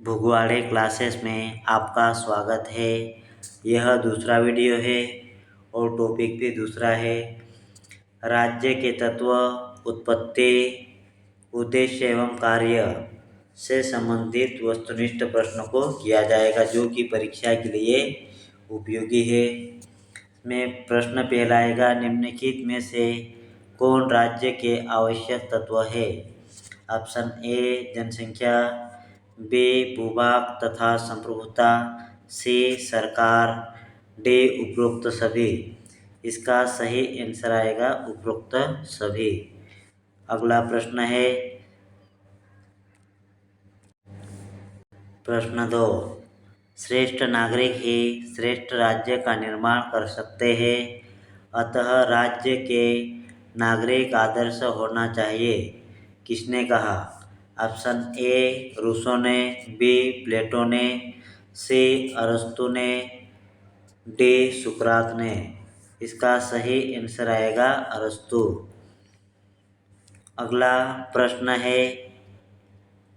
भूगोलिक classes में आपका स्वागत है। यह दूसरा वीडियो है और टॉपिक भी दूसरा है। राज्य के तत्व, उत्पत्ति, उद्देश्य एवं कार्य से संबंधित वस्तुनिष्ठ प्रश्नों को किया जाएगा जो कि परीक्षा के लिए उपयोगी है। में प्रश्न पहला आएगा, निम्नलिखित में से कौन राज्य के आवश्यक तत्व है? ऑप्शन ए जनसंख्या, बी भूभाग तथा संप्रभुता, सी सरकार, डी उपरोक्त सभी। इसका सही आंसर आएगा उपरोक्त सभी। अगला प्रश्न है प्रश्न 2, श्रेष्ठ नागरिक ही श्रेष्ठ राज्य का निर्माण कर सकते हैं, अतः राज्य के नागरिक आदर्श होना चाहिए। किसने कहा? ऑप्शन ए रूसो ने, बी प्लेटो ने, सी अरस्तु ने, डी सुकरात ने। इसका सही आंसर आएगा अरस्तु। अगला प्रश्न है,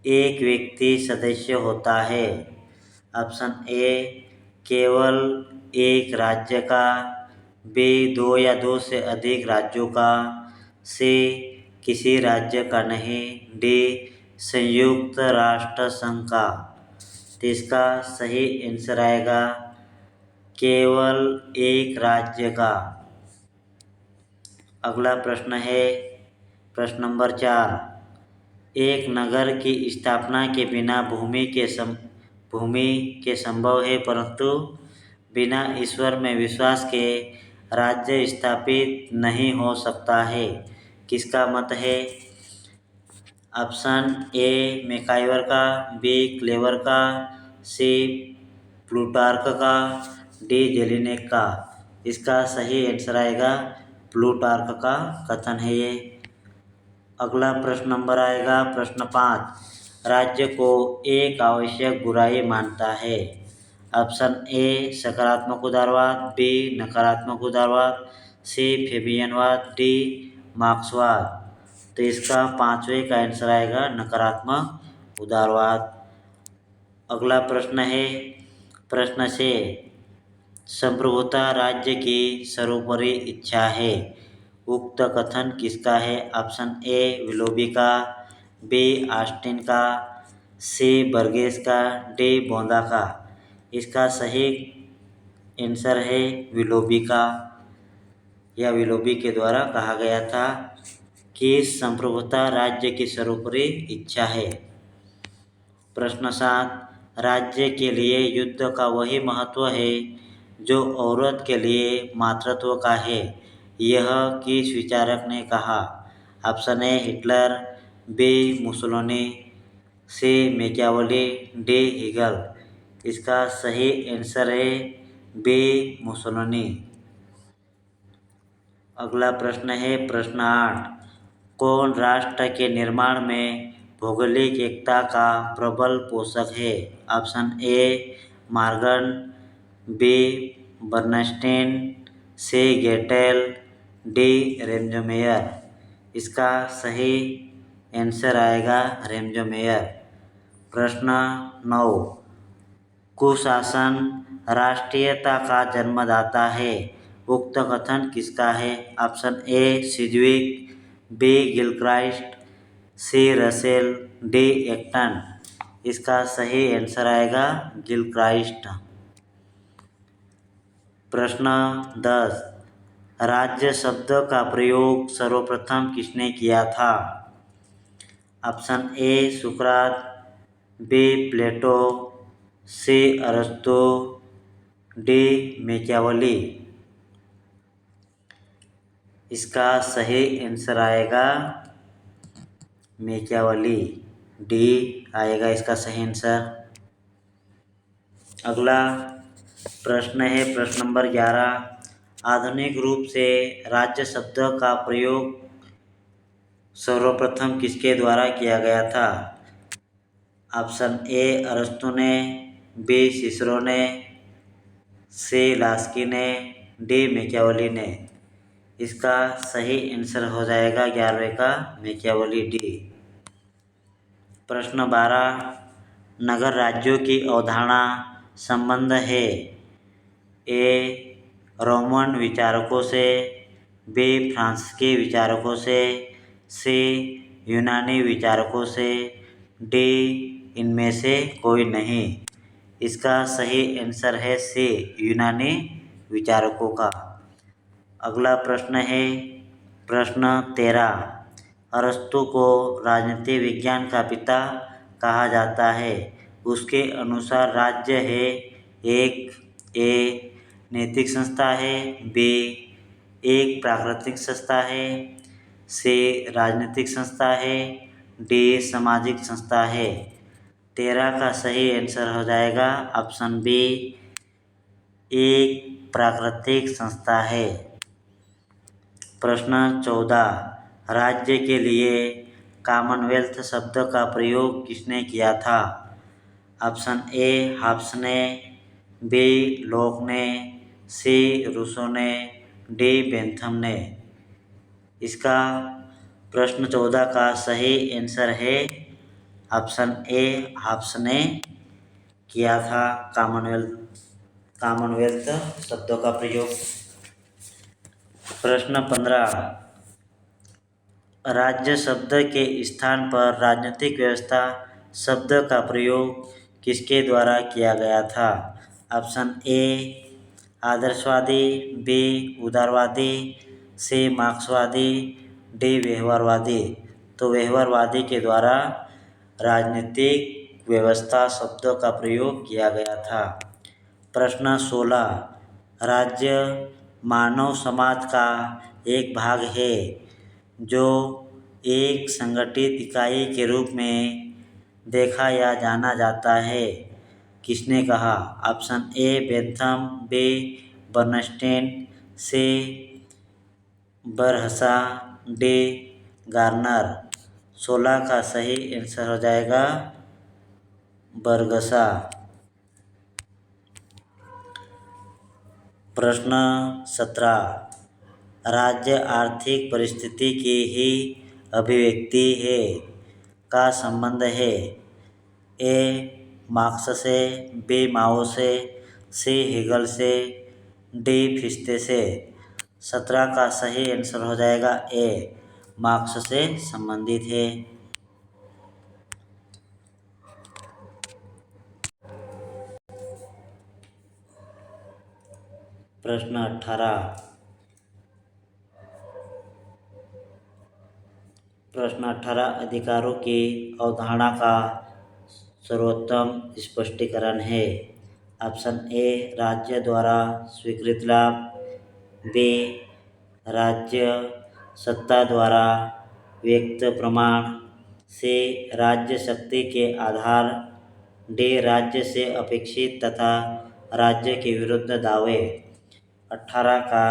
एक व्यक्ति सदस्य होता है। ऑप्शन ए केवल एक राज्य का, बी 2 या 2 से अधिक राज्यों का, सी किसी राज्य का नहीं, डी संयुक्त राष्ट्र संघ का। तो इसका सही आंसर आएगा केवल एक राज्य का। अगला प्रश्न है प्रश्न नंबर 4, एक नगर की स्थापना के बिना भूमि के संभव है, परंतु बिना ईश्वर में विश्वास के राज्य स्थापित नहीं हो सकता है। किसका मत है? ऑप्शन ए मैकाइवर का, बी क्लेवर का, सी प्लूटार्क का, डी जेलिनेक का। इसका सही आंसर आएगा प्लूटार्क का कथन है ये। अगला प्रश्न नंबर आएगा प्रश्न 5, राज्य को एक आवश्यक बुराई मानता है। ऑप्शन ए सकारात्मक उदारवाद, बी नकारात्मक उदारवाद, सी फेबियनवाद, डी मार्क्सवाद। तो इसका 5वें का आंसर आएगा नकारात्मक उदारवाद। अगला प्रश्न है प्रश्न 6, संप्रभुता राज्य की सर्वोपरि इच्छा है, उक्त कथन किसका है? ऑप्शन ए विलोबी का, बी ऑस्टिन का, सी बर्गेस का, डी बोंदा का। इसका सही आंसर है विलोबी का। यह विलोबी के द्वारा कहा गया था कि संप्रभुता राज्य की सर्वोपरि इच्छा है। प्रश्न 7, राज्य के लिए युद्ध का वही महत्व है जो औरत के लिए मातृत्व का है, यह किस विचारक ने कहा? Option A Hitler, B Mussolini, C Machiavelli, D Hegel. इसका सही आंसर है बी मुसोलिनी। अगला प्रश्न है प्रश्न 8, कौन राष्ट्र के निर्माण में भौगोलिक एकता का प्रबल पोषक है? Option A Morgan, B Bernstein, C Gettell, D Ramsay Muir. इसका सही आंसर आएगा रेम्जोमेयर। प्रश्न 9, कुशासन राष्ट्रीयता का जन्मदाता है, उक्त कथन किसका है? Option A Sidgwick, B Gilchrist, C Russell, D Acton. इसका सही आंसर आएगा गिलक्राइस्ट। प्रश्न 10, राज्य शब्द का प्रयोग सर्वप्रथम किसने किया था? ऑप्शन ए सुकरात, बी प्लेटो, सी अरस्तु, डी मैकियावेली। इसका सही आंसर आएगा मैकियावेली, डी आएगा इसका सही आंसर। अगला प्रश्न है प्रश्न नंबर 11, आधुनिक रूप से राज्य शब्द का प्रयोग सर्वप्रथम किसके द्वारा किया गया था? ऑप्शन ए अरस्तु ने, बी सिसरो ने, सी लास्की ने, डी मैकियावेली ने। इसका सही आंसर हो जाएगा 11वें का मैकियावेली, डी। प्रश्न 12, नगर राज्यों की अवधारणा संबंध है ए रोमन विचारकों से, बी फ्रांस के विचारकों से यूनानी विचारकों से, डी इनमें से कोई नहीं। इसका सही आंसर है सी यूनानी विचारकों का। अगला प्रश्न है प्रश्न 13। अरस्तु को राजनीति विज्ञान का पिता कहा जाता है। उसके अनुसार राज्य है एक ए नैतिक संस्था है, बी एक प्राकृतिक संस्था है, सी राजनीतिक संस्था है, डी सामाजिक संस्था है। 13 का सही आंसर हो जाएगा ऑप्शन बी एक प्राकृतिक संस्था है। प्रश्न 14। राज्य के लिए कॉमनवेल्थ शब्द का प्रयोग किसने किया था? ऑप्शन ए हॉब्स ने, बी लॉक ने, सी रूसो ने, डी बेंथम ने। इसका प्रश्न 14 का सही आंसर है ऑप्शन ए हॉब्स ने किया था कॉमनवेल्थ शब्दों का प्रयोग। प्रश्न 15। राज्य शब्द के स्थान पर राजनीतिक व्यवस्था शब्द का प्रयोग किसके द्वारा किया गया था? ऑप्शन ए आदर्शवादी, बी उदारवादी, सी मार्क्सवादी, डी व्यवहारवादी। तो व्यवहारवादी के द्वारा राजनीतिक व्यवस्था शब्दों का प्रयोग किया गया था। प्रश्न 16। राज्य मानव समाज का एक भाग है जो एक संगठित इकाई के रूप में देखा या जाना जाता है। किसने कहा? Option A Bentham, B Bernstein, C बरहसा, डी गार्नर। 16 का सही आंसर हो जाएगा बरगसा। प्रश्न 17। राज्य आर्थिक परिस्थिति की ही अभिव्यक्ति है का संबंध है। ए मार्क्स से, बी माओ से, सी हेगल से, डी फिश्ते से। 17 का सही आंसर हो जाएगा ए मार्क्स से संबंधित है। प्रश्न 18। प्रश्न 18 अधिकारों की अवधारणा का सर्वोत्तम स्पष्टीकरण है। ऑप्शन ए राज्य द्वारा स्वीकृत लाभ, बी राज्य सत्ता द्वारा व्यक्त प्रमाण, सी राज्य शक्ति के आधार, डी राज्य से अपेक्षित तथा राज्य के विरुद्ध दावे। 18 का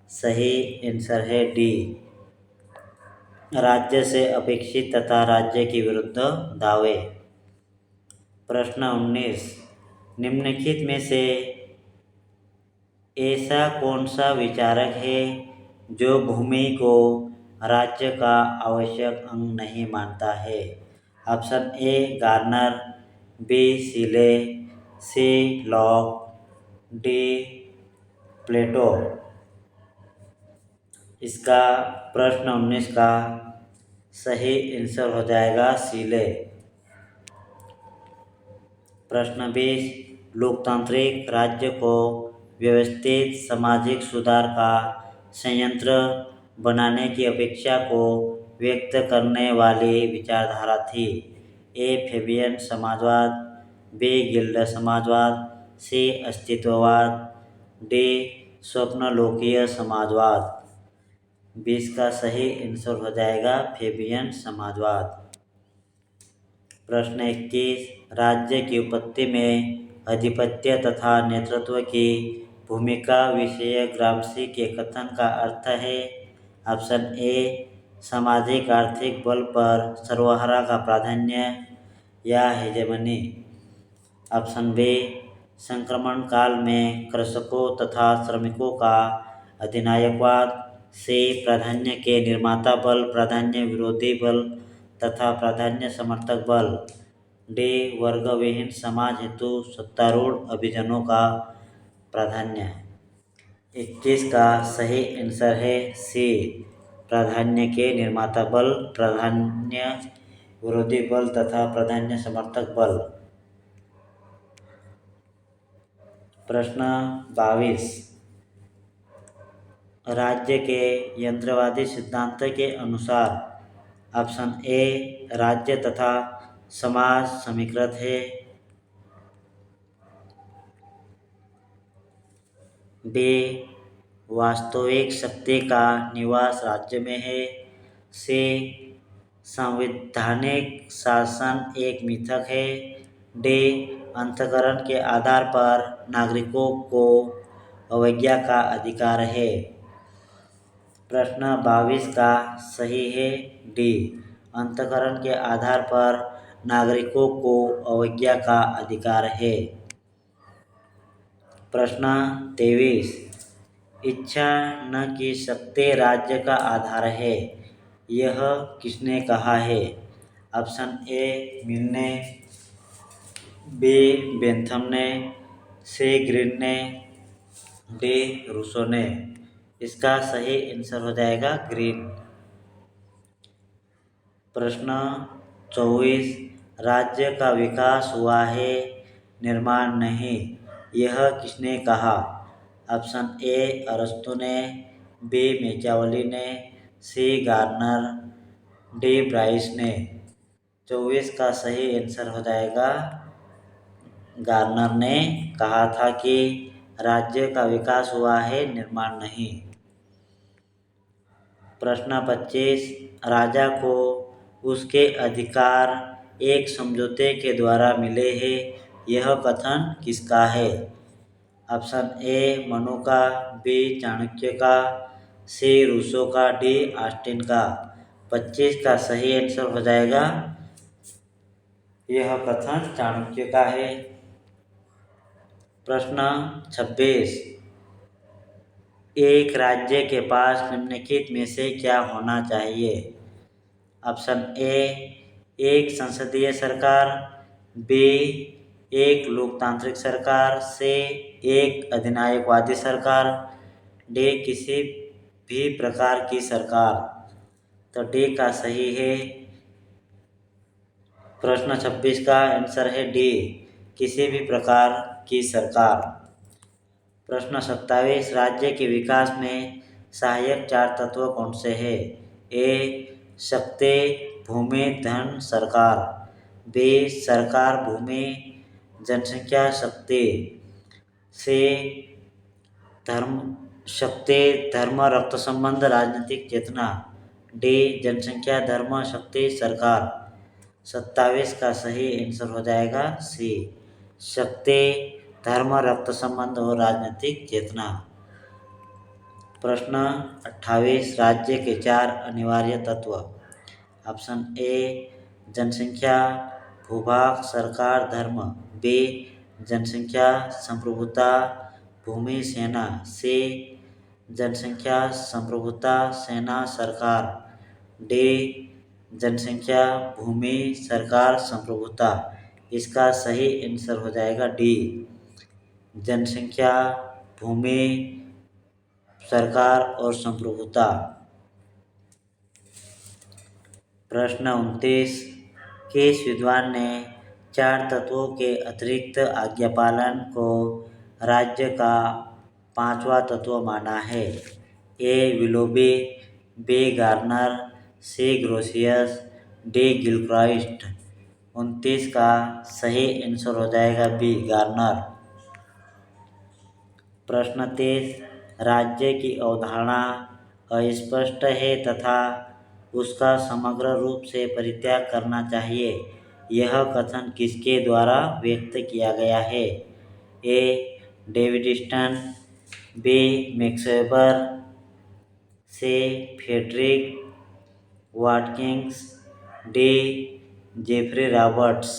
सही आंसर है डी राज्य से अपेक्षित तथा राज्य के विरुद्ध दावे। प्रश्न 19। निम्नलिखित में से ऐसा कौन सा विचारक है जो भूमि को राज्य का आवश्यक अंग नहीं मानता है? Option A Garner, B Seeley, C Locke, D Plato. इसका प्रश्न 19 का सही आंसर हो जाएगा सीले। प्रश्न 20। लोकतांत्रिक राज्य को व्यवस्थित सामाजिक सुधार का संयंत्र बनाने की अपेक्षा को व्यक्त करने वाली विचारधारा थी। ए फेबियन समाजवाद, बी गिल्ड समाजवाद, सी अस्तित्ववाद, डी स्वप्नलोकीय समाजवाद। 20 का सही आंसर हो जाएगा फेबियन समाजवाद। प्रश्न 21। राज्य की उत्पत्ति में आधिपत्य तथा नेतृत्व की भूमिका विषय ग्रामशी के कथन का अर्थ है। ऑप्शन ए सामाजिक आर्थिक बल पर सर्वहारा का प्राधान्य या हेजेमनी। ऑप्शन बी संक्रमण काल में कृषकों तथा श्रमिकों का अधिनायकवाद, सी प्राधान्य के निर्माता बल, प्राधान्य विरोधी बल तथा प्राधान्य समर्थक बल। डी वर्गविहीन समाज हेतु सत्तारूढ़ अभिजनों का प्राधान्य। 21 का सही आंसर है सी प्राधान्य के निर्माता बल, प्राधान्य विरोधी बल तथा प्राधान्य समर्थक बल। प्रश्न 22 राज्य के यंत्रवादी सिद्धांत के अनुसार ऑप्शन ए राज्य तथा समाज समीकृत है, बी वास्तविक शक्ति का निवास राज्य में है, सी संवैधानिक शासन एक मिथक है, डी अंतःकरण के आधार पर नागरिकों को अवज्ञा का अधिकार है। प्रश्न 22 का सही है डी अंतःकरण के आधार पर नागरिकों को अवज्ञा का अधिकार है। प्रश्न 23 इच्छा न की शक्ति राज्य का आधार है, यह किसने कहा है? ऑप्शन ए मिल ने, बी बेंथम ने, सी ग्रीन ने, डी रूसो ने। इसका सही आंसर हो जाएगा ग्रीन। प्रश्न 24 राज्य का विकास हुआ है, निर्माण नहीं, यह किसने कहा? ऑप्शन ए अरस्तु ने, बी मैकियावेली ने, सी गार्नर, डी ब्राइस ने। 24 का सही आंसर हो जाएगा गार्नर ने कहा था कि राज्य का विकास हुआ है, निर्माण नहीं। प्रश्न 25 राजा को उसके अधिकार एक समझौते के द्वारा मिले हैं, यह कथन किसका है? ऑप्शन ए मनु का, बी चाणक्य का, सी रूसो का, डी ऑस्टिन का। 25 का सही आंसर हो जाएगा यह कथन चाणक्य का है। प्रश्न 26 एक राज्य के पास निम्नलिखित में से क्या होना चाहिए? ऑप्शन ए एक संसदीय सरकार, बी एक लोकतांत्रिक सरकार, सी एक अधिनायकवादी सरकार, डी किसी भी प्रकार की सरकार। तो डी का सही है। प्रश्न 26 का आंसर है डी किसी भी प्रकार की सरकार। प्रश्न 27 राज्य के विकास में सहायक 4 तत्व कौन से हैं? ए शक्ति, भूमि, धन, सरकार, बी सरकार, भूमि, जनसंख्या, शक्ति, सी धर्म, शक्ति, धर्म, रक्त संबंध, राजनीतिक चेतना, डी जनसंख्या, धर्म, शक्ति, सरकार। 27 का सही आंसर हो जाएगा सी शक्ति, धर्म, रक्त संबंध और राजनीतिक चेतना। प्रश्न 28 राज्य के 4 अनिवार्य तत्व। ऑप्शन ए जनसंख्या, भूभाग, सरकार, धर्म, बी जनसंख्या, संप्रभुता, भूमि, सेना, सी जनसंख्या, संप्रभुता, सेना, सरकार, डी जनसंख्या, भूमि, सरकार, संप्रभुता। इसका सही आंसर हो जाएगा डी जनसंख्या, भूमि, सरकार और संप्रभुता। प्रश्न 29 किस विद्वान ने 4 तत्वों के अतिरिक्त आज्ञापालन को राज्य का 5वां तत्व माना है? ए विलोबी, बी गार्नर, सी ग्रोसियस, डी गिलक्राइस्ट। 29 का सही आंसर हो जाएगा बी गार्नर। प्रश्न 30 राज्य की अवधारणा अस्पष्ट है तथा उसका समग्र रूप से परित्याग करना चाहिए, यह कथन किसके द्वारा व्यक्त किया गया है? A David Easton, B Max Weber, C Frederick Watkins, D Geoffrey Roberts.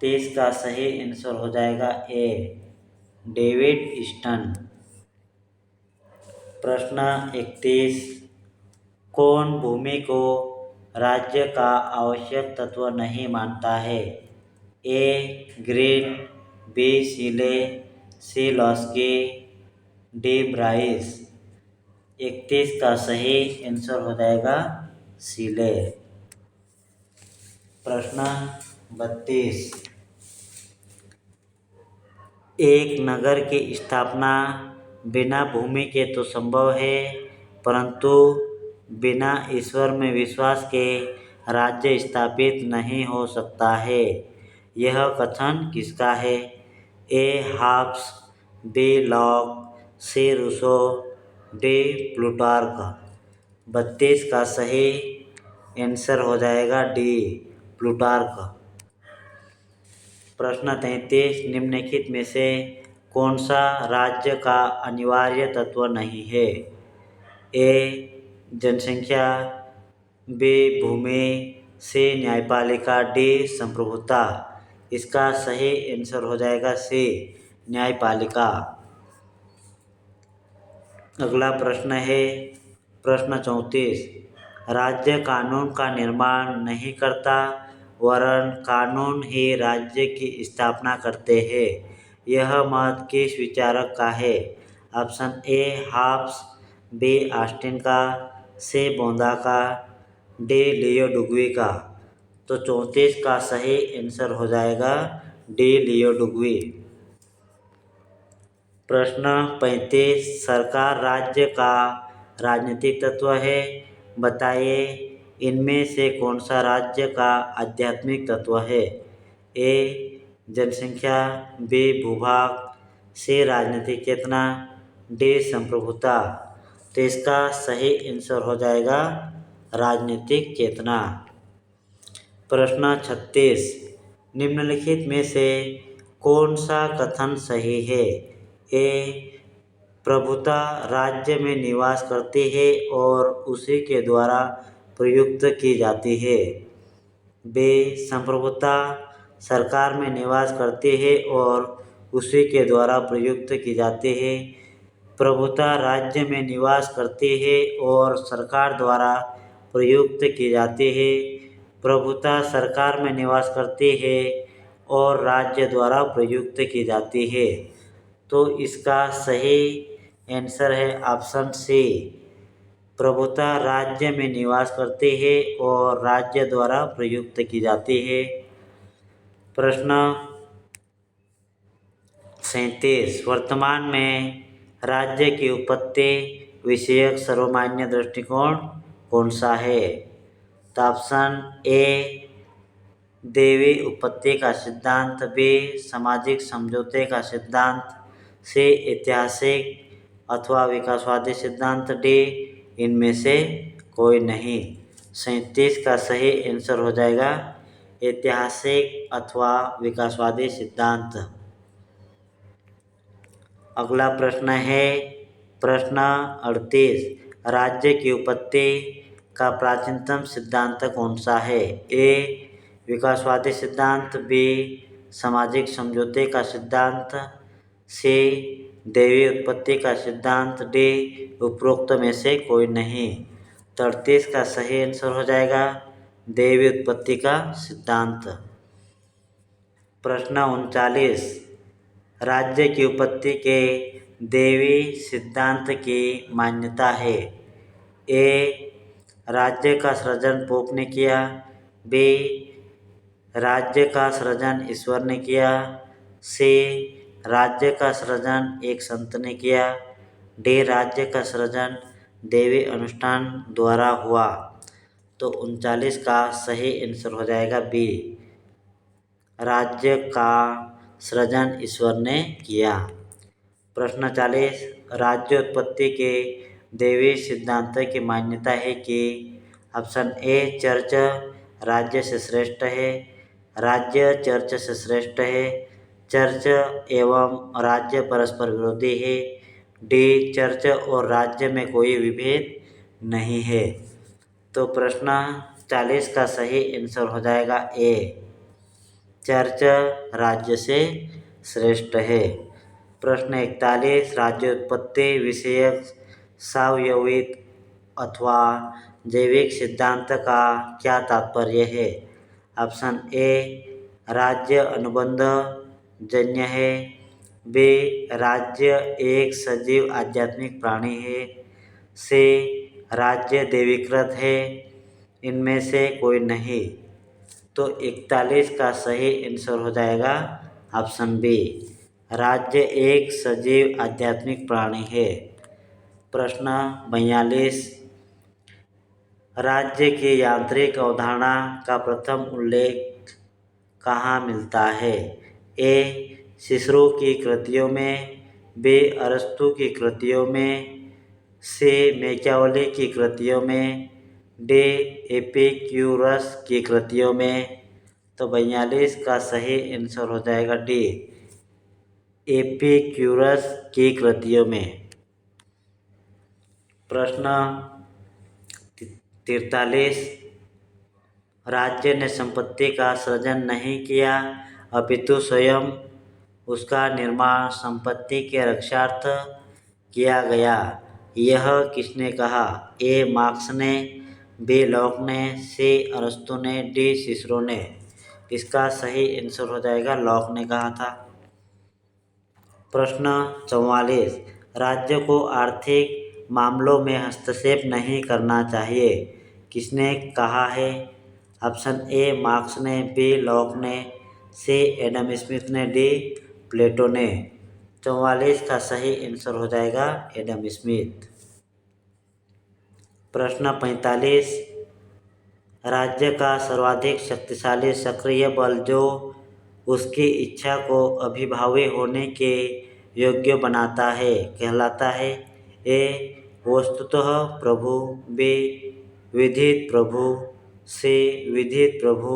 30 का सही आंसर हो जाएगा ए डेविड स्टन। प्रश्न 31 कौन भूमि को राज्य का आवश्यक तत्व नहीं मानता है? ए ग्रीन, बी सीले, सी लॉस्की, डी ब्राइस। 31 का सही आंसर हो जाएगा सीले। प्रश्न 32, एक नगर की स्थापना बिना भूमि के तो संभव है, परंतु बिना ईश्वर में विश्वास के राज्य स्थापित नहीं हो सकता है। यह कथन किसका है? A Hobbes, B Locke, C Rousseau, D Plutarch. 32 का सही आंसर हो जाएगा डी प्लूटार्क। प्रश्न 33, निम्नलिखित में से कौन सा राज्य का अनिवार्य तत्व नहीं है? ए जनसंख्या, बी भूमि, सी न्यायपालिका, डी संप्रभुता। इसका सही आंसर हो जाएगा सी न्यायपालिका। अगला प्रश्न है प्रश्न 34, राज्य कानून का निर्माण नहीं करता, वरन कानून ही राज्य की स्थापना करते हैं। यह मत किस विचारक का है? Option A Hobbes, B Austin का, सी बोंदा का, डी लियो डुग्वी का। तो 34 का सही आंसर हो जाएगा डी लियो डुग्वी। प्रश्न 35, सरकार राज्य का राजनीतिक तत्व है, बताइए इनमें से कौन सा राज्य का आध्यात्मिक तत्व है? ए जनसंख्या, बी भूभाग, सी राजनीतिक चेतना, डी संप्रभुता। तो इसका सही आंसर हो जाएगा राजनीतिक चेतना। प्रश्न 36, निम्नलिखित में से कौन सा कथन सही है? ए प्रभुता राज्य में निवास करती है और उसी के द्वारा प्रयुक्त की जाती है। बी संप्रभुता सरकार में निवास करती है और उसी के द्वारा प्रयुक्त की जाती है। प्रभुता राज्य में निवास करती है और सरकार द्वारा प्रयुक्त की जाती है। प्रभुता सरकार में निवास करती है और राज्य द्वारा प्रयुक्त की जाती है। तो इसका सही आंसर है ऑप्शन सी, प्रभुता राज्य में निवास करती है और राज्य द्वारा प्रयुक्त की जाती है। प्रश्न 37, वर्तमान में राज्य की उत्पत्ति विषयक सर्वमान्य दृष्टिकोण कौन सा है? तो ऑप्शन ए दैवी उत्पत्ति का सिद्धांत, बी सामाजिक समझौते का सिद्धांत, सी ऐतिहासिक अथवा विकासवादी सिद्धांत, डी इनमें से कोई नहीं। 37 का सही आंसर हो जाएगा ऐतिहासिक अथवा विकासवादी सिद्धांत। अगला प्रश्न है प्रश्न 38, राज्य की उत्पत्ति का प्राचीनतम सिद्धांत कौन सा है? ए विकासवादी सिद्धांत, बी सामाजिक समझौते का सिद्धांत, सी दैवी उत्पत्ति का सिद्धांत, डी उपरोक्त में से कोई नहीं। 38 का सही आंसर हो जाएगा दैवी उत्पत्ति का सिद्धांत। प्रश्न 39, राज्य की उत्पत्ति के दैवी सिद्धांत की मान्यता है। ए राज्य का सृजन पोप ने किया, बी राज्य का सृजन ईश्वर ने किया, सी राज्य का सृजन एक संत ने किया, डी राज्य का सृजन दैवी अनुष्ठान द्वारा हुआ। तो 39 का सही आंसर हो जाएगा बी, राज्य का सृजन ईश्वर ने किया। प्रश्न 40, राज्य उत्पत्ति के दैवी सिद्धांत की मान्यता है कि ऑप्शन ए चर्च राज्य से श्रेष्ठ है, राज्य चर्च से श्रेष्ठ है, चर्च एवं राज्य परस्पर विरोधी है, डी चर्च और राज्य में कोई विभेद नहीं है। तो प्रश्न 40 का सही आंसर हो जाएगा ए, चर्च राज्य से श्रेष्ठ है। प्रश्न 41, राज्य उत्पत्ति विषयक सावयविक अथवा जैविक सिद्धांत का क्या तात्पर्य है? ऑप्शन ए राज्य अनुबंध जन्य है, बी राज्य एक सजीव आध्यात्मिक प्राणी है, सी राज्य दैवीकृत है, इनमें से कोई नहीं। तो 41 का सही आंसर हो जाएगा ऑप्शन बी, राज्य एक सजीव आध्यात्मिक प्राणी है। प्रश्न 42, राज्य की यांत्रिक अवधारणा का प्रथम उल्लेख कहाँ मिलता है? ए सिसरो की कृतियों में, बी अरस्तु की कृतियों में, सी मैकियावेली की कृतियों में, डी एपिक्यूरस की कृतियों में। तो 42 का सही आंसर हो जाएगा डी, एपिक्यूरस की कृतियों में। प्रश्न 43, राज्य ने संपत्ति का सृजन नहीं किया अपितु स्वयं उसका निर्माण संपत्ति के रक्षार्थ किया गया, यह किसने कहा? ए मार्क्स ने, बी लॉक ने, सी अरस्तु ने, डी सिसरो ने। इसका सही आंसर हो जाएगा लॉक ने कहा था। प्रश्न 44, राज्य को आर्थिक मामलों में हस्तक्षेप नहीं करना चाहिए, किसने कहा है? ऑप्शन ए मार्क्स ने, बी लॉक ने, सी एडम स्मिथ ने, डी प्लेटो ने। 44 का सही आंसर हो जाएगा एडम स्मिथ। प्रश्न 45, राज्य का सर्वाधिक शक्तिशाली सक्रिय बल जो उसकी इच्छा को अभिभावी होने के योग्य बनाता है कहलाता है? ए वस्तुतः प्रभु, बी विधित प्रभु, सी विधित प्रभु,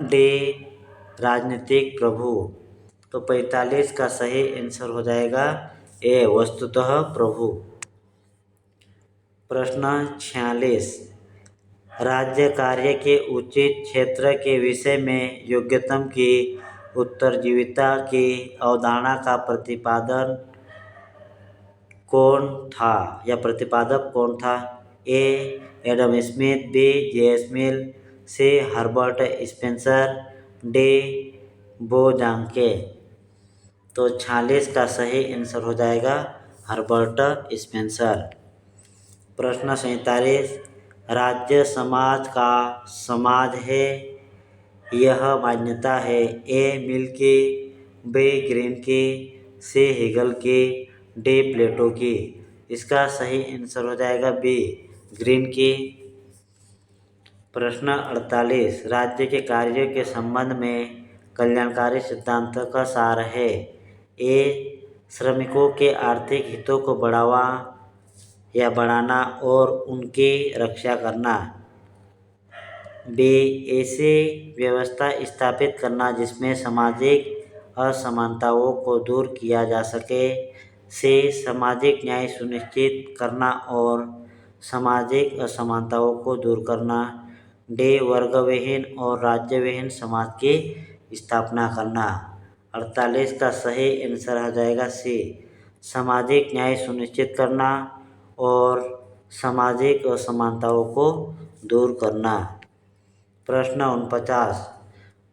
डी राजनीतिक प्रभु। तो 45 का सही आंसर हो जाएगा ए वस्तुतः प्रभु। प्रश्न 46, राज्य कार्य के उचित क्षेत्र के विषय में योग्यतम की उत्तरजीविता की अवधारणा का प्रतिपादन कौन था या प्रतिपादक कौन था? ए एडम स्मिथ, बी जे.एस. मिल, सी हर्बर्ट स्पेंसर, डी बोजांके। तो 46 का सही आंसर हो जाएगा हर्बर्ट स्पेंसर। प्रश्न 47, राज्य समाज का समाज है, यह मान्यता है ए मिल की, बी ग्रीन की, सी हेगल की, डी प्लेटो की। इसका सही आंसर हो जाएगा बी ग्रीन की। प्रश्न 48, राज्य के कार्यों के संबंध में कल्याणकारी सिद्धांत का सार है? ए श्रमिकों के आर्थिक हितों को बढ़ावा या बढ़ाना और उनकी रक्षा करना, बी ऐसी व्यवस्था स्थापित करना जिसमें सामाजिक असमानताओं को दूर किया जा सके, सी सामाजिक न्याय सुनिश्चित करना और सामाजिक असमानताओं को दूर करना, डी वर्गविहीन और राज्यविहीन समाज की स्थापना करना। 48 का सही आंसर आ जाएगा सी सामाजिक न्याय सुनिश्चित करना और सामाजिक असमानताओं को दूर करना। प्रश्न 49,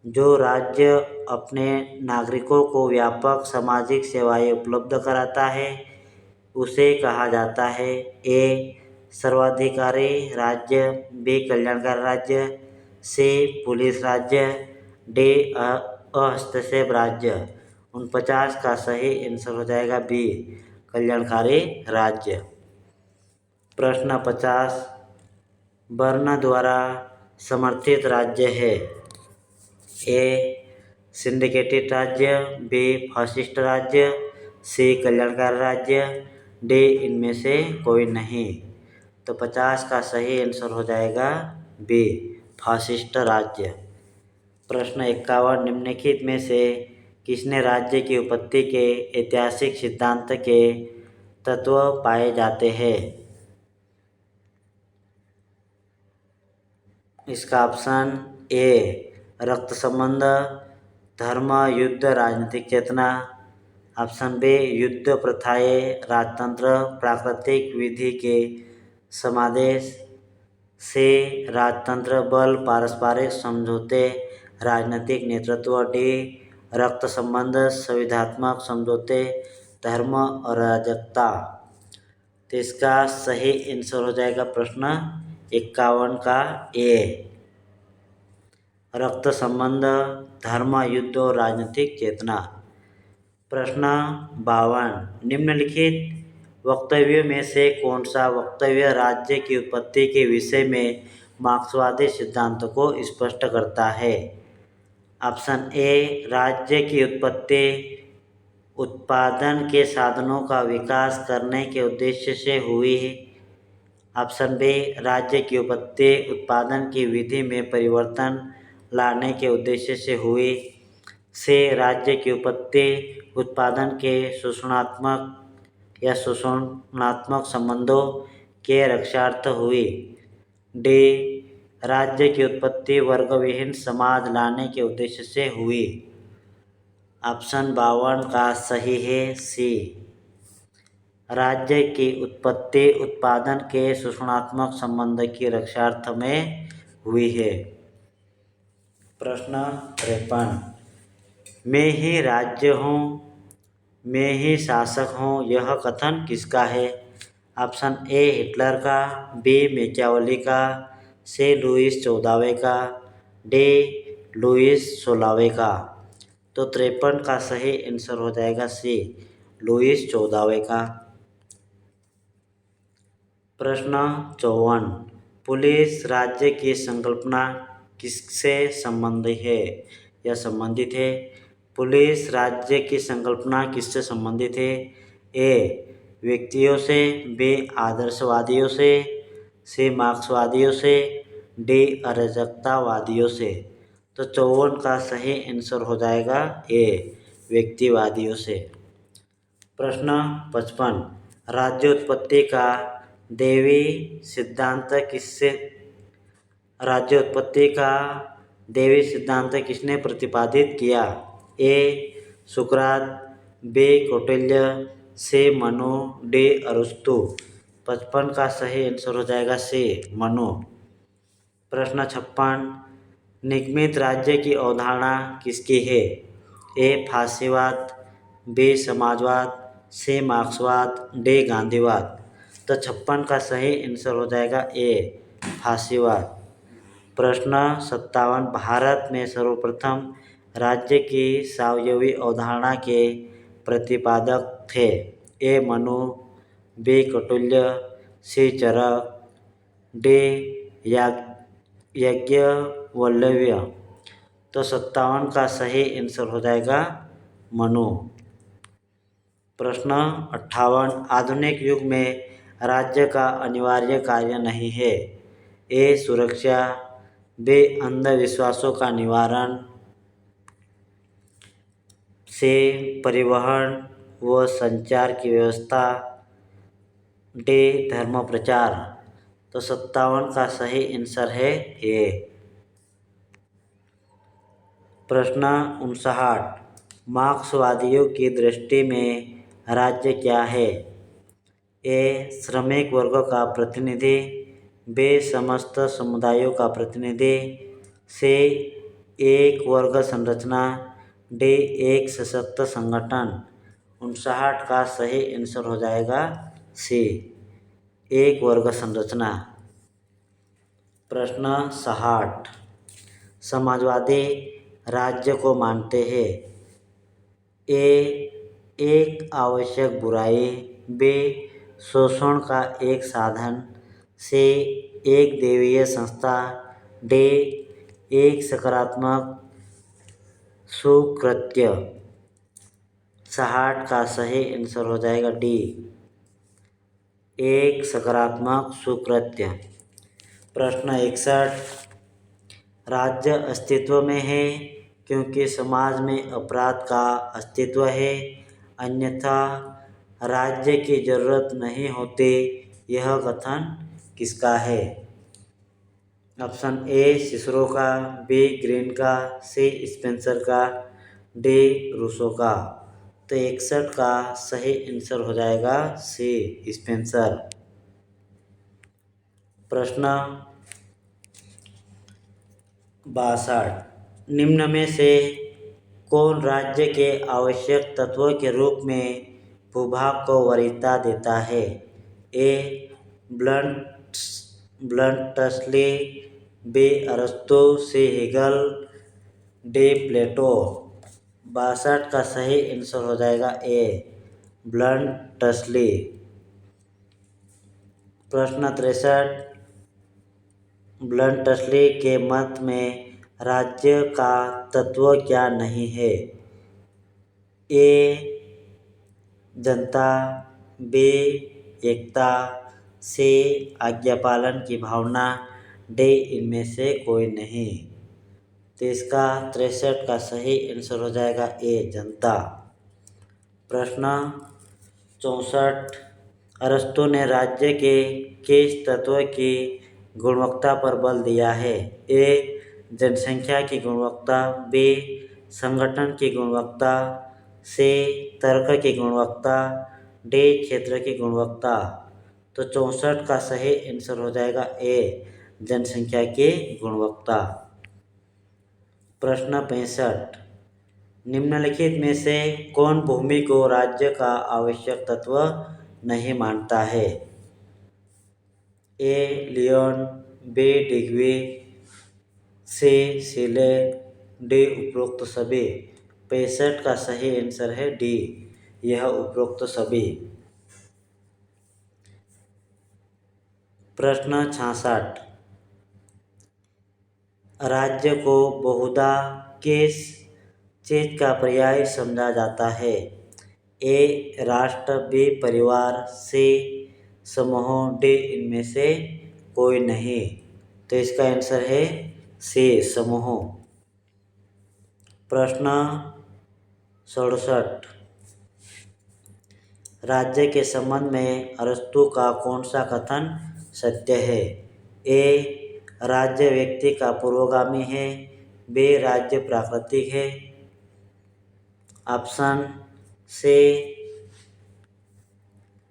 जो राज्य अपने नागरिकों को व्यापक सामाजिक सेवाएं उपलब्ध कराता है उसे कहा जाता है? ए सर्वाधिकारी राज्य, बी कल्याणकारी राज्य, सी पुलिस राज्य, डी हस्तक्षेप राज्य। 49 का सही आंसर हो जाएगा बी कल्याणकारी राज्य। प्रश्न 50, वर्ण द्वारा समर्थित राज्य है? ए सिंडिकेटेड राज्य, बी फासिस्ट राज्य, सी कल्याणकारी राज्य, डी इनमें से कोई नहीं। तो 50 का सही आंसर हो जाएगा बी फासिस्ट राज्य। प्रश्न 51, निम्नलिखित में से किसने राज्य की उत्पत्ति के ऐतिहासिक सिद्धांत के तत्व पाए जाते हैं? इसका ऑप्शन ए रक्त संबंध, धर्म, युद्ध, राजनीतिक चेतना, ऑप्शन बी युद्ध प्रथाएं, राजतंत्र, प्राकृतिक विधि के समादेश। से राजतंत्र बल पारस्परिक समझौते राजनीतिक नेतृत्व। डी रक्त संबंध संविधात्मक समझौते धर्म और अराजकता। तो इसका सही आंसर हो जाएगा प्रश्न 51 का ए, रक्त संबंध धर्म युद्ध और राजनीतिक चेतना। प्रश्न 52, निम्नलिखित वक्तव्यों में से कौन सा वक्तव्य राज्य की उत्पत्ति के विषय में मार्क्सवादी सिद्धांत को स्पष्ट करता है? ऑप्शन ए, राज्य की उत्पत्ति उत्पादन के साधनों का विकास करने के उद्देश्य से हुई है। ऑप्शन बी, राज्य की उत्पत्ति उत्पादन की विधि में परिवर्तन लाने के उद्देश्य से हुई। से, राज्य की उत्पत्ति उत्पादन के शोषणात्मक या शोषणात्मक संबंधों के रक्षार्थ हुई। डी, राज्य की उत्पत्ति वर्गविहीन समाज लाने के उद्देश्य से हुई। ऑप्शन 52 का सही है सी, राज्य की उत्पत्ति उत्पादन के शोषणात्मक संबंध की रक्षार्थ में हुई है। प्रश्न 53, मैं ही राज्य हूँ, मैं ही शासक हूँ, यह कथन किसका है? ऑप्शन ए, हिटलर का। बी, मैकियावेली का। सी, लुईस 14वें का। डी, लुईस 16वें का। तो 53 का सही आंसर हो जाएगा सी, लुईस 14वें का। प्रश्न 54, पुलिस राज्य की संकल्पना किससे संबंधित है या संबंधित है? पुलिस राज्य की संकल्पना किससे संबंधित है? ए, व्यक्तियों से। बी, आदर्शवादियों से। सी, मार्क्सवादियों से। डी, अराजकतावादियों से। तो 54 का सही आंसर हो जाएगा ए, व्यक्तिवादियों से। प्रश्न 55, राज्योत्पत्ति का दैवी सिद्धांत किसने प्रतिपादित किया? ए, सुकरात। बी, कौटिल्य। सी, मनु। डी, अरस्तु। 55 का सही आंसर हो जाएगा सी, मनु। प्रश्न 56, निगमित राज्य की अवधारणा किसकी है? ए, फासीवाद। बी, समाजवाद। सी, मार्क्सवाद। डी, गांधीवाद। तो 56 का सही आंसर हो जाएगा ए, फासीवाद। प्रश्न 57, भारत में सर्वप्रथम राज्य की स्वायत्त अवधारणा के प्रतिपादक थे? ए, मनु। बी, कौटिल्य। सी, चरक। डी, याज्ञवल्क्य। तो 57 का सही आंसर हो जाएगा मनु। प्रश्न 58, आधुनिक युग में राज्य का अनिवार्य कार्य नहीं है? ए, सुरक्षा। बी, अंधविश्वासों का निवारण। सी, परिवहन व संचार की व्यवस्था। डी, धर्म प्रचार। तो 57 का सही आंसर है ए। प्रश्न 59, मार्क्सवादियों की दृष्टि में राज्य क्या है? ए, श्रमिक वर्ग का प्रतिनिधि। बी, समस्त समुदायों का प्रतिनिधि। सी, एक वर्ग संरचना। डी, एक सशक्त संगठन। 59 का सही आंसर हो जाएगा सी, एक वर्ग संरचना। प्रश्न 60, समाजवादी राज्य को मानते हैं? ए, एक आवश्यक बुराई। बी, शोषण का एक साधन। सी, एक दैवीय संस्था। डी, एक सकारात्मक सुकृत्य। 60 का सही आंसर हो जाएगा डी, एक सकारात्मक सुकृत्य। प्रश्न 61, राज्य अस्तित्व में है क्योंकि समाज में अपराध का अस्तित्व है, अन्यथा राज्य की जरूरत नहीं होती, यह कथन किसका है? ऑप्शन ए, सिसरो का। बी, ग्रीन का। सी, स्पेंसर का। डी, रूसो का। तो 61 का सही आंसर हो जाएगा सी, स्पेंसर। प्रश्न 62। निम्न में से कौन राज्य के आवश्यक तत्व के रूप में भूभाग को वरीयता देता है? ए. ब्लंटसली, बी. अरस्तु, सी. Hegel, D. प्लेटो। 62 का सही आंसर हो जाएगा ए. ब्लंटसली। प्रश्न 63। ब्लंटसली के मत में राज्य का तत्व क्या नहीं है? ए. जनता, बी. एकता, सी. आज्ञापालन की भावना, डी. इनमें से कोई नहीं। तो इसका 63 का सही आंसर हो जाएगा ए. जनता। प्रश्न 64। अरस्तु ने राज्य के किस तत्व की गुणवत्ता पर बल दिया है? ए. जनसंख्या की गुणवत्ता, बी. संगठन की गुणवत्ता, सी. तर्क की गुणवत्ता, डी. क्षेत्र की गुणवत्ता। तो 64 का सही आंसर हो जाएगा ए. जनसंख्या की गुणवत्ता। प्रश्न 65। निम्नलिखित में से कौन भूमि को राज्य का आवश्यक तत्व नहीं मानता है? A. Leon, B. Duguit, C. Seeley, D. उपरोक्त सभी। 65 का सही आंसर है डी. यह उपरोक्त सभी। प्रश्न 66। राज्य को बहुधा किस चीज का पर्याय समझा जाता है? ए. राष्ट्र, बी. परिवार, सी. समूह, डी. इनमें से कोई नहीं। तो इसका आंसर है सी. समूह। प्रश्न 67। राज्य के संबंध में अरस्तु का कौन सा कथन सत्य है? ए. राज्य व्यक्ति का पूर्वगामी है, बी. राज्य प्राकृतिक है, ऑप्शन सी.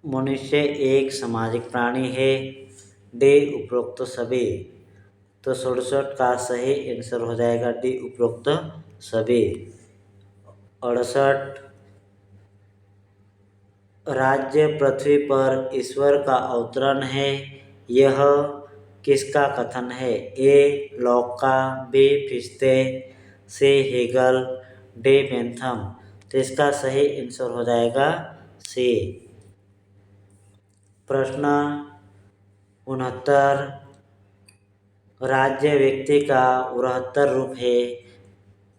मनुष्य एक सामाजिक प्राणी है, डी. उपरोक्त सभी। तो 67 का सही आंसर हो जाएगा डी. उपरोक्त सभी। 68। राज्य पृथ्वी पर ईश्वर का अवतरण है, यह किसका कथन है? ए. लॉक का, B. Fichte, C. Hegel, D. Bentham. तो इसका सही आंसर हो जाएगा सी। प्रश्न 69। राज्य व्यक्ति का बृहत्तर रूप है,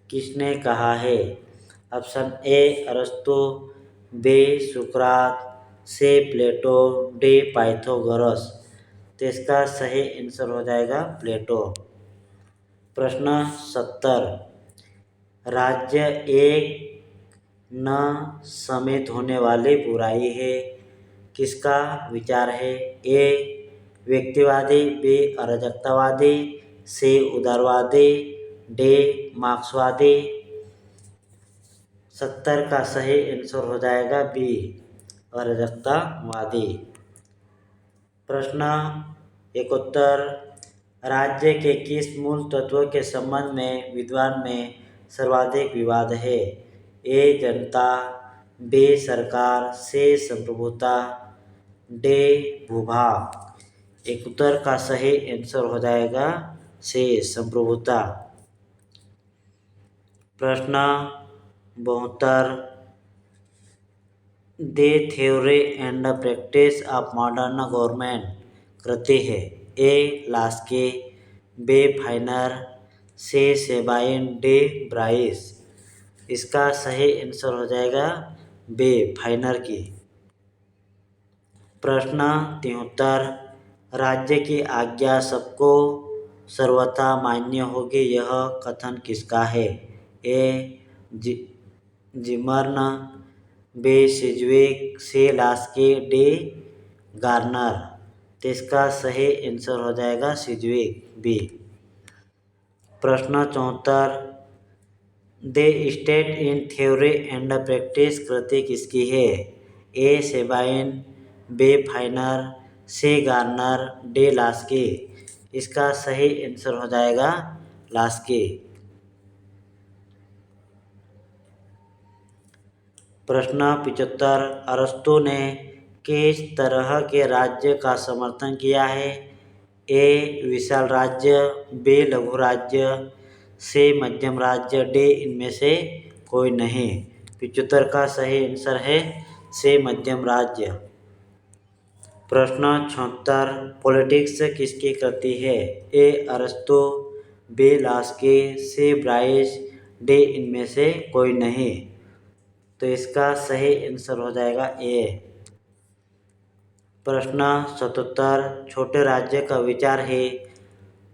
किसने कहा है? Option A. अरस्तु, बी. सुकरात, सी. प्लेटो, डी. पाइथागोरस। तो इसका सही आंसर हो जाएगा प्लेटो। प्रश्न 70। राज्य एक न समित होने वाली बुराई है, किसका विचार है? ए. व्यक्तिवादी, बी. अराजकतावादी, सी. उदारवादी, डी. मार्क्सवादी। 70 का सही आंसर हो जाएगा बी. अराजकतावादी। प्रश्न 71। राज्य के किस मूल तत्व के संबंध में विद्वान में सर्वाधिक विवाद है? ए. जनता, बी. सरकार, सी. संप्रभुता, डी. भूभाग। 71 का सही आंसर हो जाएगा सी. संप्रभुता। प्रश्न 72। The theory and practice of modern government कृति है? A. Laski, B. Finer, C. Sabine, D. Bryce. इसका सही आंसर हो जाएगा बी. फाइनर की। प्रश्न 73। राज्य की आज्ञा सबको सर्वथा मान्य होगी, यह कथन किसका है? A. Zimmern, B. Sidgwick, C. Laski, D. Garner. तो इसका सही आंसर हो जाएगा सिज्विक, बी। प्रश्न 74। The state in theory and practice कृति किसकी है? A. Sabine, B. Finer, C Garner, D Laski. इसका सही आंसर हो जाएगा लास्की। प्रश्न 75, अरस्तु ने किस तरह के राज्य का समर्थन किया है? ए विशाल राज्य, बी लघु राज्य, सी मध्यम राज्य, डी इनमें से कोई नहीं। 75 का सही आंसर है सी मध्यम राज्य। प्रश्न 76, पॉलिटिक्स किसकी कृति है? ए अरस्तु, बी लास्की, सी ब्राइस, डी इनमें से कोई नहीं। तो इसका सही आंसर हो जाएगा ए। प्रश्न 77, छोटे राज्य का विचार है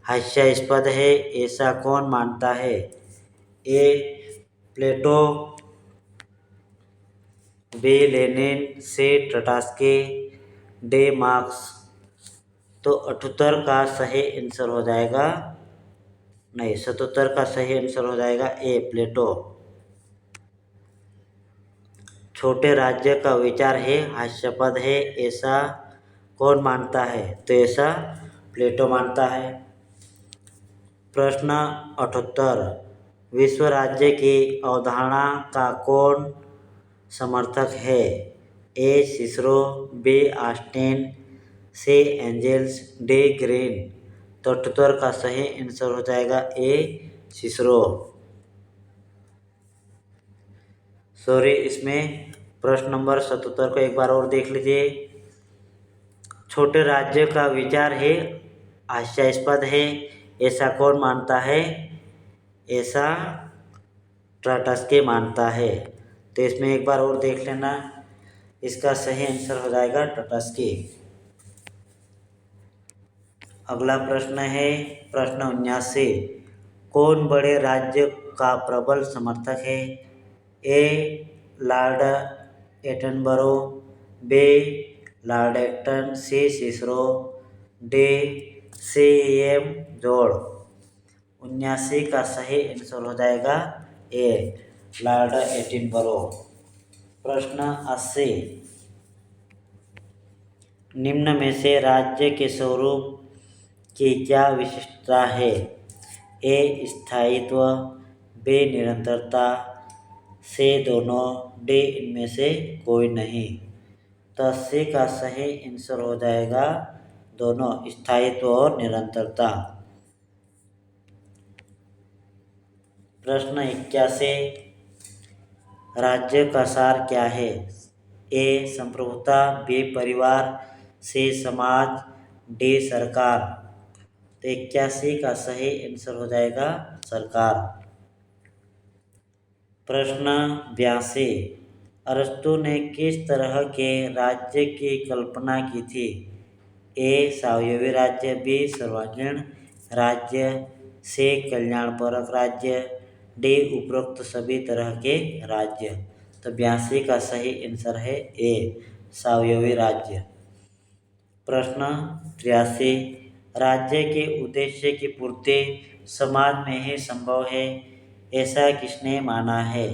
हास्यास्पद है, ऐसा कौन मानता है? ए प्लेटो, बी लेनिन, सी ट्रॉट्स्की, डी मार्क्स। तो 78 का सही आंसर हो जाएगा, नहीं 77 का सही आंसर हो जाएगा ए प्लेटो। छोटे राज्य का विचार है हास्यास्पद है, ऐसा कौन मानता है? तो ऐसा प्लेटो मानता है। प्रश्न 78, विश्व राज्य की अवधारणा का कौन समर्थक है? ए सिसरो, बी ऑस्टिन, सी एंजल्स, डी ग्रीन। तो 78 का सही आंसर हो जाएगा ए सिसरो। सॉरी, इसमें प्रश्न नंबर 77 को एक बार और देख लीजिए। छोटे राज्य का विचार है हास्यास्पद है, ऐसा कौन मानता है? ऐसा ट्रॉट्स्की मानता है। तो इसमें एक बार और देख लेना, इसका सही आंसर हो जाएगा ट्रॉट्स्की। अगला प्रश्न है प्रश्न 79, कौन बड़े राज्य का प्रबल समर्थक है? A Lord Attenborough, B Lord Acton, C Cicero, D C M Joad. 79 का सही आंसर हो जाएगा ए लॉर्ड एटनबरो। प्रश्न 80, निम्न में से राज्य के स्वरूप की क्या विशिष्टता है? ए स्थायित्व, बी निरंतरता, से दोनों, डी इनमें से कोई नहीं। तो 80 का सही आंसर हो जाएगा दोनों, स्थायित्व और निरंतरता। प्रश्न 81, राज्य का सार क्या है? ए संप्रभुता, बी परिवार, सी समाज, डी सरकार। तो 81 का सही आंसर हो जाएगा सरकार। प्रश्न 82, अरस्तु ने किस तरह के राज्य की कल्पना की थी? ए स्वायत्त राज्य, बी सर्वांगीण राज्य, सी कल्याणपरक राज्य, डी उपरोक्त सभी तरह के राज्य। तो 82 का सही आंसर है ए स्वायत्त राज्य। प्रश्न 83, राज्य के उद्देश्य की पूर्ति समाज में ही संभव है, ऐसा किसने माना है?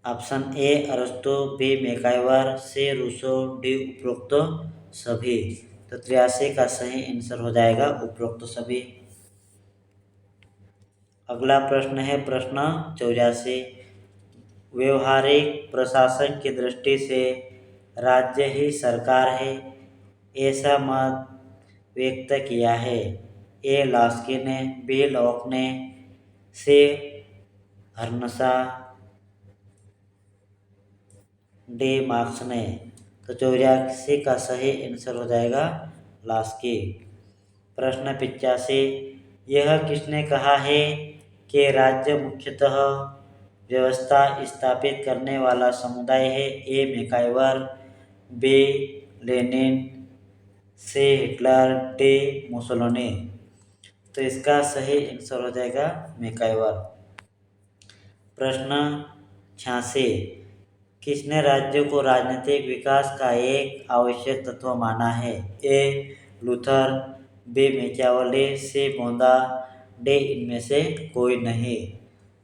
ऑप्शन ए अरस्तु, B MacIver, C Rousseau, D उपरोक्त सभी। तो 83 का सही आंसर हो जाएगा उपरोक्त सभी। अगला प्रश्न है प्रश्न 84, व्यवहारिक प्रशासन की दृष्टि से राज्य ही सरकार है, ऐसा मत व्यक्त किया है? ए लास्की ने, बी लॉक ने, सी हर्नसा, डी मार्क्स ने। तो 84 का सही आंसर हो जाएगा लास्की। प्रश्न 85, यह किसने कहा है कि राज्य मुख्यतः व्यवस्था स्थापित करने वाला समुदाय है? ए मैकाइवर, बी लेनिन, सी हिटलर, डी मुसोलिनी। तो इसका सही आंसर हो जाएगा मैकाइवर। प्रश्न 86, किसने राज्य को राजनीतिक विकास का एक आवश्यक तत्व माना है? ए लूथर, बी मैकियावेली, सी बोंदा, डी इनमें से कोई नहीं।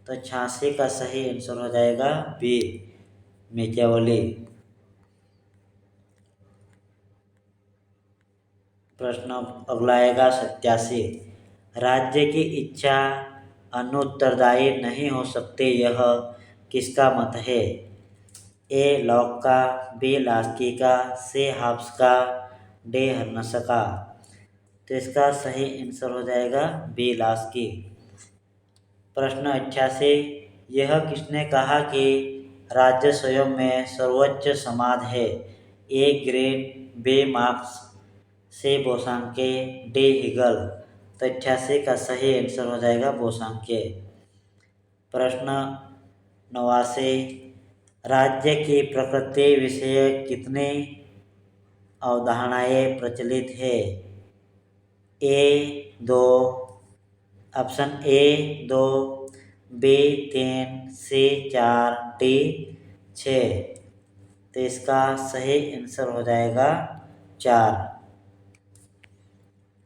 तो 86 का सही आंसर हो जाएगा बी मैकियावेली। प्रश्न अगला आएगा 87। राज्य की इच्छा अनुत्तरदायी नहीं हो सकते, यह किसका मत है? ए लॉक का, बी लास्की का, सी हाब्स का, डी हर्नस का। तो इसका सही आंसर हो जाएगा बी लास्की। प्रश्न 88। यह किसने कहा कि राज्य स्वयं में सर्वोच्च समाध है? ए ग्रीन, बी मार्क्स, सी बोसांके, डी हिगल। तो 88 का सही आंसर हो जाएगा बोसांके। प्रश्न 89। राज्य की प्रकृति विषय कितनी अवधारणाएं प्रचलित है? A 2, option A 2, B 3, C 4, D 6। तो इसका सही आंसर हो जाएगा 4।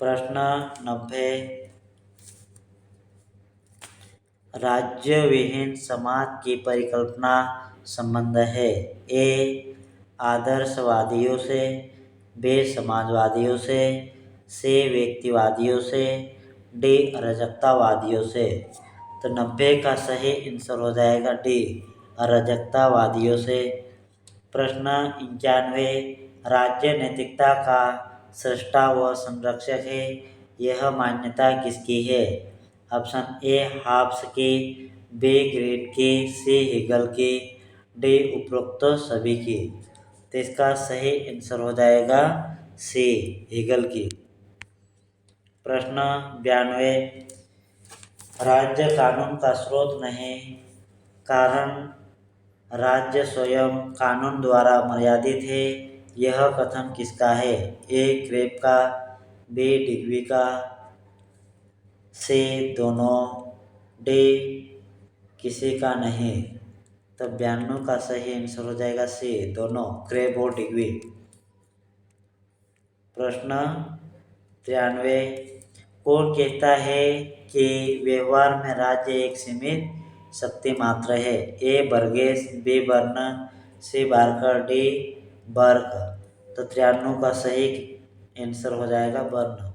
प्रश्न 90। राज्य विहीन समाज की परिकल्पना संबंध है? ए आदर्शवादियों से, बी समाजवादियों से, सी व्यक्तिवादियों से, डी अराजकतावादियों से। तो 90 का सही आंसर हो जाएगा डी अराजकतावादियों से। प्रश्न 91। राज्य नैतिकता का सृष्टा व संरक्षक है, यह मान्यता किसकी है? ऑप्शन ए हाब्स की, बी ग्रीन की, सी हिगल की, डी उपरोक्त सभी की। तो इसका सही आंसर हो जाएगा सी हिगल की। प्रश्न 92। राज्य कानून का स्रोत नहीं, कारण राज्य स्वयं कानून द्वारा मर्यादित है, यह कथन किसका है? ए क्रेप का, बी डिग्वी का, सी दोनों, डी किसी का नहीं। तो 92 का सही आंसर हो जाएगा सी दोनों, क्रेप और डिग्वी। प्रश्न 93। कौन कहता है कि व्यवहार में राज्य एक सीमित शक्ति मात्र है? ए बर्गेस, बी बर्नन, सी बार्कर, डी बर्क। तो 93 का सही आंसर हो जाएगा बर्न।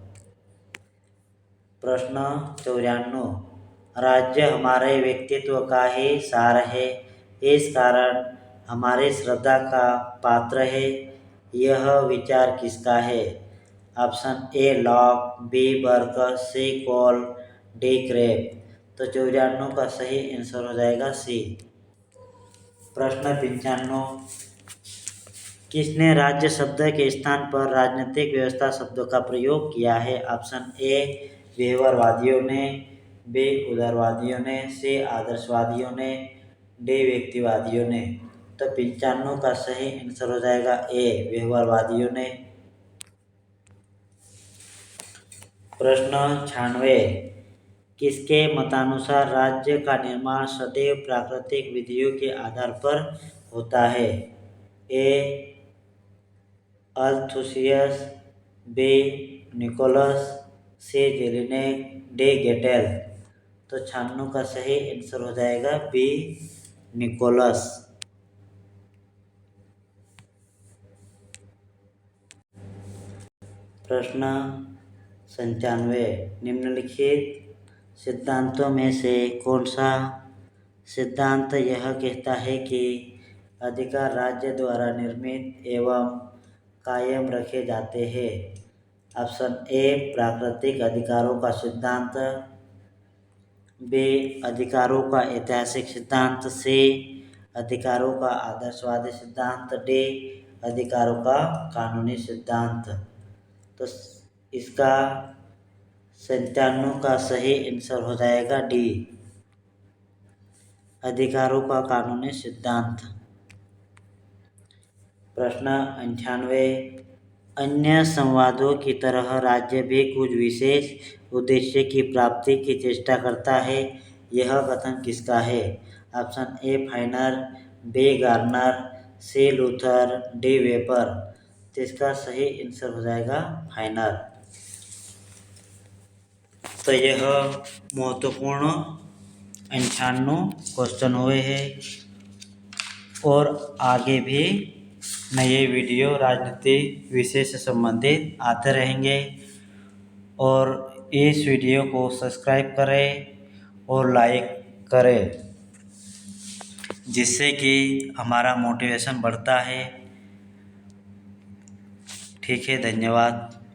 प्रश्न 94। राज्य हमारे व्यक्तित्व का ही सार है, इस कारण हमारी श्रद्धा का पात्र है, यह विचार किसका है? Option A Locke, B Burke, C Cole, D Krabbe. तो 94 का सही आंसर हो जाएगा सी। प्रश्न 95। किसने राज्य शब्द के स्थान पर राजनीतिक व्यवस्था शब्द का प्रयोग किया है? ऑप्शन ए व्यवहारवादियों ने, बी उदारवादियों ने, सी आदर्शवादियों ने, डी व्यक्तिवादियों ने। तो 95 का सही आंसर हो जाएगा ए व्यवहारवादियों ने। प्रश्न 96। किसके मतानुसार राज्य का निर्माण सदैव प्राकृतिक विधियों के आधार पर होता है? ए अल्थुसियस, बी निकोलस, सी जेलिनेक, डी गेटेल। तो 96 का सही आंसर हो जाएगा बी निकोलस। प्रश्न 97। निम्नलिखित सिद्धांतों में से कौन सा सिद्धांत यह कहता है कि अधिकार राज्य द्वारा निर्मित एवं कायम रखे जाते हैं? ऑप्शन ए प्राकृतिक अधिकारों का सिद्धांत, बी अधिकारों का ऐतिहासिक सिद्धांत, सी अधिकारों का आदर्शवादी सिद्धांत, डी अधिकारों का कानूनी सिद्धांत। तो इसका 97 का सही आंसर हो जाएगा डी अधिकारों का कानूनी सिद्धांत। प्रश्न 98। अन्य संवादों की तरह राज्य भी कुछ विशेष उद्देश्य की प्राप्ति की चेष्टा करता है, यह कथन किसका है? Option A Finer, B Garner, C Luther, D Weber. तो इसका सही आंसर हो जाएगा फाइनर। तो यह महत्वपूर्ण 98 क्वेश्चन हुए हैं और आगे भी नए वीडियो राजनीति विषय से संबंधित आते रहेंगे। और इस वीडियो को सब्सक्राइब करें और लाइक करें, जिससे कि हमारा मोटिवेशन बढ़ता है। ठीक है, धन्यवाद।